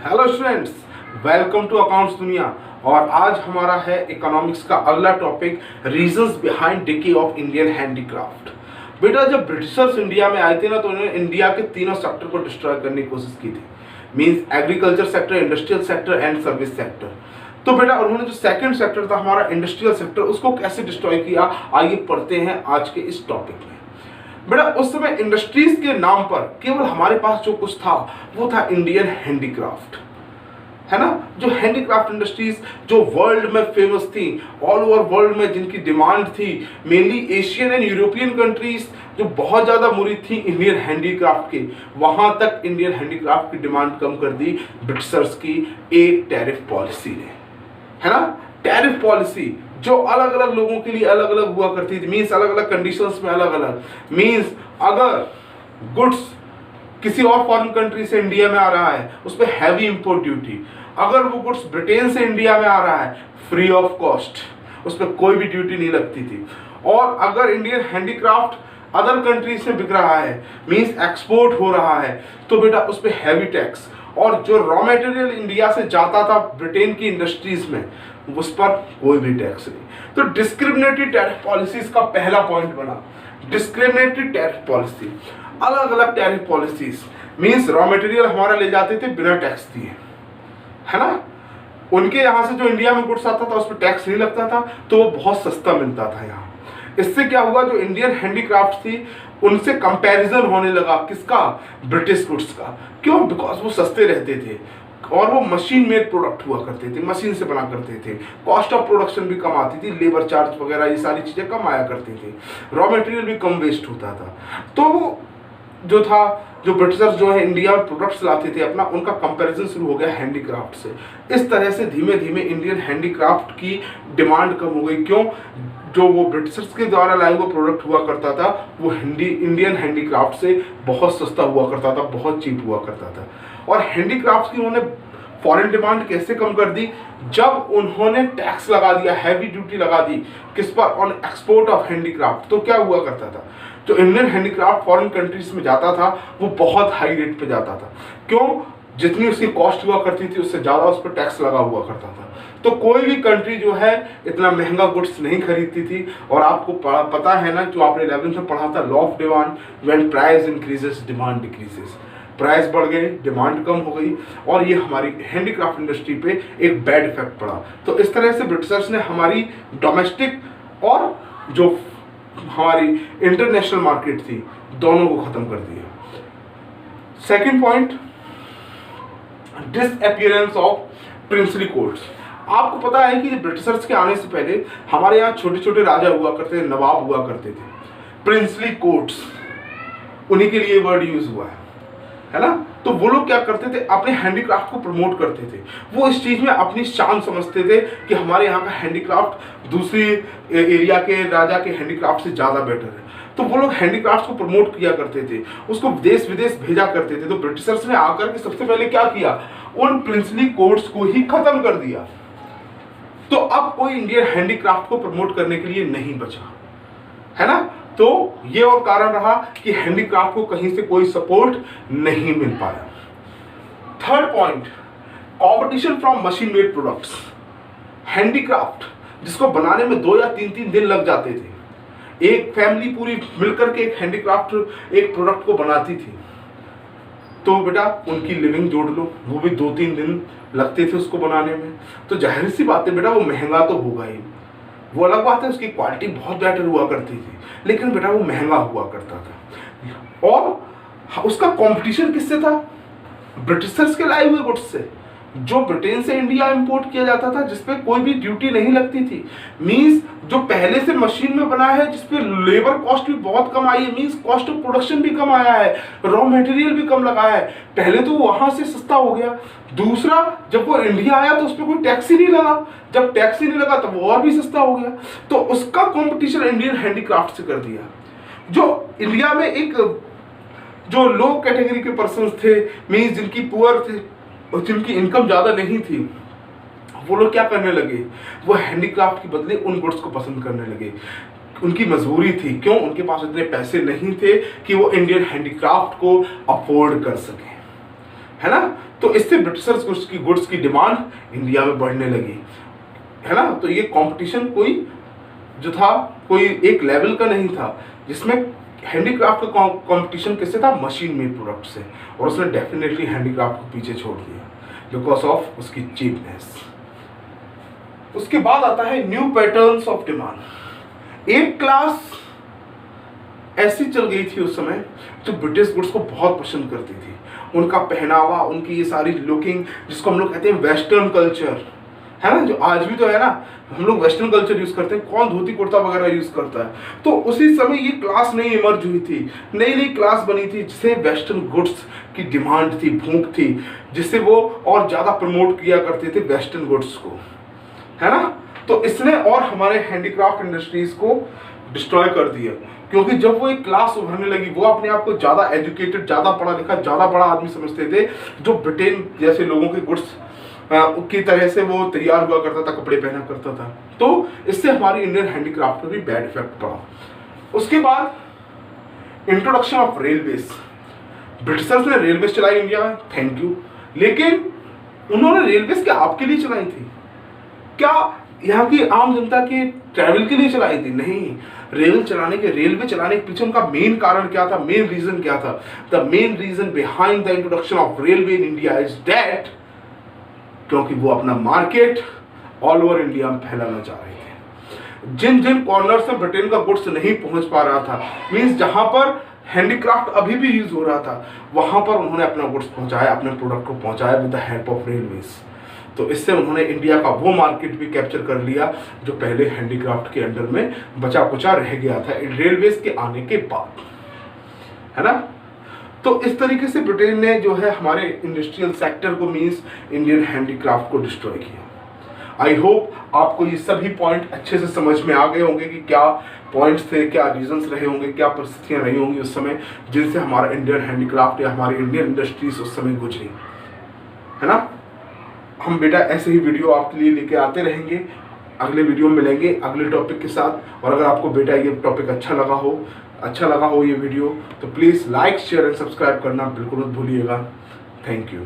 Hello students, welcome to accounts दुनिया। और आज हमारा है इकोनॉमिक्स का अगला topic, reasons behind decay of Indian handicraft. बेटा, जब ब्रिटिशर्स इंडिया में आए थे ना, तो उन्होंने इंडिया के तीनों सेक्टर को डिस्ट्रॉय करने की कोशिश की थी। Means agriculture sector, industrial sector and service sector. तो बेटा, उन्होंने जो सेकंड सेक्टर था हमारा इंडस्ट्रियल सेक्टर, उसको कैसे डिस्ट्रॉय किया, आइए पढ़ते हैं आज के इस टॉपिक में। बेटा, उस समय इंडस्ट्रीज के नाम पर केवल हमारे पास जो कुछ था वो था इंडियन हैंडीक्राफ्ट, है ना। जो हैंडीक्राफ्ट इंडस्ट्रीज जो वर्ल्ड में फेमस थी, ऑल ओवर वर्ल्ड में जिनकी डिमांड थी, mainly Asian and European countries जो बहुत ज्यादा मुरीद थी इंडियन हैंडीक्राफ्ट के, वहां तक इंडियन हैंडीक्राफ्ट की डिमांड कम कर दी ब्रिटिशर्स की एक टैरिफ पॉलिसी ने, है ना। टैरिफ पॉलिसी जो अलग अलग लोगों के लिए अलग अलग हुआ करती थी, मीन्स अलग अलग कंडीशंस में अलग अलग। मीन्स अगर गुड्स किसी और फॉरेन कंट्री से इंडिया में आ रहा है उस पर हैवी इंपोर्ट ड्यूटी, अगर वो गुड्स ब्रिटेन से इंडिया में आ रहा है फ्री ऑफ कॉस्ट, उस पर कोई भी ड्यूटी नहीं लगती थी। और अगर इंडियन हैंडीक्राफ्ट अदर कंट्रीज में बिक रहा है, मीन्स एक्सपोर्ट हो रहा है, तो बेटा उस पर हैवी टैक्स। और जो रॉ मटेरियल इंडिया से जाता था ब्रिटेन की इंडस्ट्रीज में, उस पर कोई भी टैक्स नहीं। तो डिस्क्रिमिनेटरी टैरिफ पॉलिसीज का पहला पॉइंट बना, डिस्क्रिमिनेटरी टैरिफ पॉलिसी। अलग अलग tariff policies means raw material हमारा ले जाते थे बिना टैक्स दिए, है ना। उनके यहाँ से जो इंडिया में गुड्स आता था उस पर टैक्स नहीं लगता था, तो वो बहुत सस्ता मिलता था यहाँ। इससे क्या हुआ, जो इंडियन हैंडीक्राफ्ट थी उनसे कंपैरिजन होने लगा, किसका, ब्रिटिश गुड्स का। क्यों? बिकॉज वो सस्ते रहते थे और वो मशीन मेड प्रोडक्ट हुआ करते थे, मशीन से बना करते थे, कॉस्ट ऑफ प्रोडक्शन भी कम आती थी, लेबर चार्ज वगैरह ये सारी चीज़ें कम आया करती थी, रॉ मटेरियल भी कम वेस्ट होता था। तो वो जो था, जो ब्रिटिशर्स जो है इंडिया में प्रोडक्ट्स लाते थे अपना, उनका कंपैरिजन शुरू हो गया हैंडीक्राफ्ट से। इस तरह से धीमे धीमे इंडियन हैंडीक्राफ्ट की डिमांड कम हो गई। क्यों? जो वो ब्रिटिशर्स के द्वारा लाए हुआ प्रोडक्ट हुआ करता था वो इंडियन हैंडीक्राफ्ट से बहुत सस्ता हुआ करता था, बहुत चीप हुआ करता था। और हैंडीक्राफ्ट की उन्होंने फॉरेन डिमांड कैसे कम कर दी, जब उन्होंने टैक्स लगा दिया, हैवी ड्यूटी लगा दी, किस पर, ऑन एक्सपोर्ट ऑफ हैंडीक्राफ्ट। तो क्या हुआ करता था, जो इंडियन हैंडीक्राफ्ट फॉरेन कंट्रीज में जाता था वो बहुत हाई रेट पे जाता था। क्यों? जितनी उसकी कॉस्ट हुआ करती थी उससे ज़्यादा उस पर टैक्स लगा हुआ करता था। तो कोई भी कंट्री जो है इतना महंगा गुड्स नहीं खरीदती थी। और आपको पता है ना, जो आपने 11th में पढ़ा था, law of demand, when price increases demand decreases. Price बढ़ गई, डिमांड कम हो गई, और ये हमारी हैंडीक्राफ्ट इंडस्ट्री पे एक बैड इफेक्ट पड़ा। तो इस तरह से ब्रिटिशर्स ने हमारी डोमेस्टिक और जो हमारी इंटरनेशनल मार्केट थी दोनों को खत्म कर दिया। Second point, disappearance of princely courts. आपको पता है कि ब्रिटिशर्स के आने से पहले हमारे यहाँ छोटे छोटे राजा हुआ करते थे, नवाब हुआ करते थे। प्रिंसली कोर्ट्स, उन्हीं के लिए वर्ड यूज हुआ है ना। तो वो लोग क्या करते थे, अपने हैंडीक्राफ्ट को प्रमोट करते थे। वो इस चीज में अपनी शान समझते थे कि हमारे यहाँ का हैंडीक्राफ्ट दूसरी एरिया के राजा के हैंडीक्राफ्ट से ज्यादा बेटर है। तो वो लोग हैंडीक्राफ्ट को प्रमोट किया करते थे, उसको देश विदेश भेजा करते थे। तो ब्रिटिशर्स ने आकर के सबसे पहले क्या किया, उन प्रिंसली कोर्ट्स को ही खत्म कर दिया। तो अब कोई इंडियन हैंडीक्राफ्ट को प्रमोट करने के लिए नहीं बचा, है ना। तो ये और कारण रहा कि हैंडीक्राफ्ट को कहीं से कोई सपोर्ट नहीं मिल पाया। Third point, competition from machine made products. Handicraft जिसको बनाने में 2 या 3 दिन लग जाते थे, एक फैमिली पूरी मिलकर के एक हैंडीक्राफ्ट एक प्रोडक्ट को बनाती थी, तो बेटा उनकी लिविंग जोड़ लो, वो भी 2-3 दिन लगते थे उसको बनाने में। तो जाहिर सी बात है बेटा, वो महंगा तो होगा ही। वो अलग बात है, उसकी क्वालिटी बहुत बेटर हुआ करती थी, लेकिन बेटा वो महंगा हुआ करता था। और उसका कंपटीशन किससे था, ब्रिटिशर्स के लाए हुए गुड्स से, जो ब्रिटेन से इंडिया इंपोर्ट किया जाता था, जिसपे कोई भी ड्यूटी नहीं लगती थी। मींस जो पहले से मशीन में बना है, जिसपे लेबर कॉस्ट भी बहुत कम आई है, मींस कॉस्ट ऑफ प्रोडक्शन भी कम आया है, रॉ मटेरियल भी कम लगा है। पहले तो वहां से सस्ता हो गया। दूसरा, जब वो इंडिया आया तो उस पर कोई टैक्स ही नहीं लगा, जब टैक्स ही नहीं लगा तो वो और भी सस्ता हो गया। तो उसका कॉम्पिटिशन इंडियन हैंडीक्राफ्ट से कर दिया। जो इंडिया में एक जो लो कैटेगरी के पर्सन थे, मीन्स जिनकी पुअर थे, जिनकी इनकम ज्यादा नहीं थी, वो लोग क्या करने लगे, वो हैंडीक्राफ्ट के बदले उन गुड्स को पसंद करने लगे। उनकी मजबूरी थी। क्यों? उनके पास इतने पैसे नहीं थे कि वो इंडियन हैंडीक्राफ्ट को अफोर्ड कर सके, है ना। तो इससे ब्रिटिशर्स गुड्स की डिमांड इंडिया में बढ़ने लगी, है ना। तो ये कंपटीशन कोई जो था कोई एक लेवल का नहीं था, जिसमें हैंडीक्राफ्ट का कंपटीशन किससे था, मशीन मेड प्रोडक्ट से, और उसने डेफिनेटली हैंडीक्राफ्ट को पीछे छोड़ दिया बिकॉज ऑफ उसकी चीपनेस। उसके बाद आता है न्यू पैटर्न्स ऑफ डिमांड। एक क्लास ऐसी चल गई थी उस समय जो ब्रिटिश गुड्स को बहुत पसंद करती थी, उनका पहनावा, उनकी ये सारी लुकिंग, जिसको हम लोग कहते हैं वेस्टर्न कल्चर, है ना, जो आज भी तो है ना, हम लोग वेस्टर्न कल्चर यूज करते हैं, कौन धोती कुर्ता वगैरह यूज करता है। तो उसी समय ये क्लास नई इमर्ज हुई थी, नई नई क्लास बनी थी, जिसे वेस्टर्न गुड्स की डिमांड थी, भूख थी, जिससे वो और ज्यादा प्रमोट किया करते थे वेस्टर्न गुड्स को, है ना। तो इसने और हमारे हैंडीक्राफ्ट इंडस्ट्रीज को डिस्ट्रॉय कर दिया, क्योंकि जब वो एक क्लास उभरने लगी, वो अपने आप को ज्यादा एजुकेटेड, ज्यादा पढ़ा लिखा, ज्यादा बड़ा आदमी समझते थे, जो ब्रिटेन जैसे लोगों के गुड्स की तरह से वो तैयार हुआ करता था, कपड़े पहना करता था। तो इससे हमारी इंडियन हैंडीक्राफ्ट पर भी बैड इफेक्ट पड़ा। उसके बाद इंट्रोडक्शन ऑफ रेलवेज। ब्रिटिशर्स ने रेलवेज चलाई इंडिया में, थैंक यू, लेकिन उन्होंने रेलवेज क्या आपके लिए चलाई थी? क्या यहाँ की आम जनता के ट्रैवल के लिए चलाई थी? नहीं। रेलवे चलाने के पीछे उनका मेन कारण क्या था, मेन रीजन क्या था? The main reason behind the introduction of railway in India is that, क्योंकि वो अपना मार्केट ऑल ओवर इंडिया में फैलाना चाह रहे थे। जिन जिन कॉर्नर से ब्रिटेन का गुड्स नहीं पहुंच पा रहा था, मींस जहां पर हैंडीक्राफ्ट अभी भी यूज हो रहा था, वहां पर उन्होंने अपना गुड्स पहुंचाया, अपने प्रोडक्ट को पहुंचाया with the help of railways. तो इससे उन्होंने इंडिया का वो मार्केट भी कैप्चर कर लिया जो पहले हैंडीक्राफ्ट के अंडर में बचा कुचा रह गया था रेलवेज के आने के बाद, है ना। तो इस तरीके से ब्रिटेन ने जो है हमारे इंडस्ट्रियल सेक्टर को, मींस इंडियन हैंडीक्राफ्ट को डिस्ट्रॉय किया। आई होप आपको ये सभी पॉइंट अच्छे से समझ में आ गए होंगे कि क्या पॉइंट्स थे, क्या रीजंस रहे होंगे, क्या परिस्थितियां रही होंगी उस समय जिनसे हमारा इंडियन हैंडीक्राफ्ट या हमारी इंडियन इंडस्ट्रीज उस समय गुजरी, है ना। हम बेटा ऐसे ही वीडियो आपके लिए लेके आते रहेंगे, अगले वीडियो में मिलेंगे अगले टॉपिक के साथ। और अगर आपको बेटा ये टॉपिक अच्छा लगा हो ये वीडियो, तो please like, share and subscribe करना बिल्कुल मत भूलिएगा। Thank you.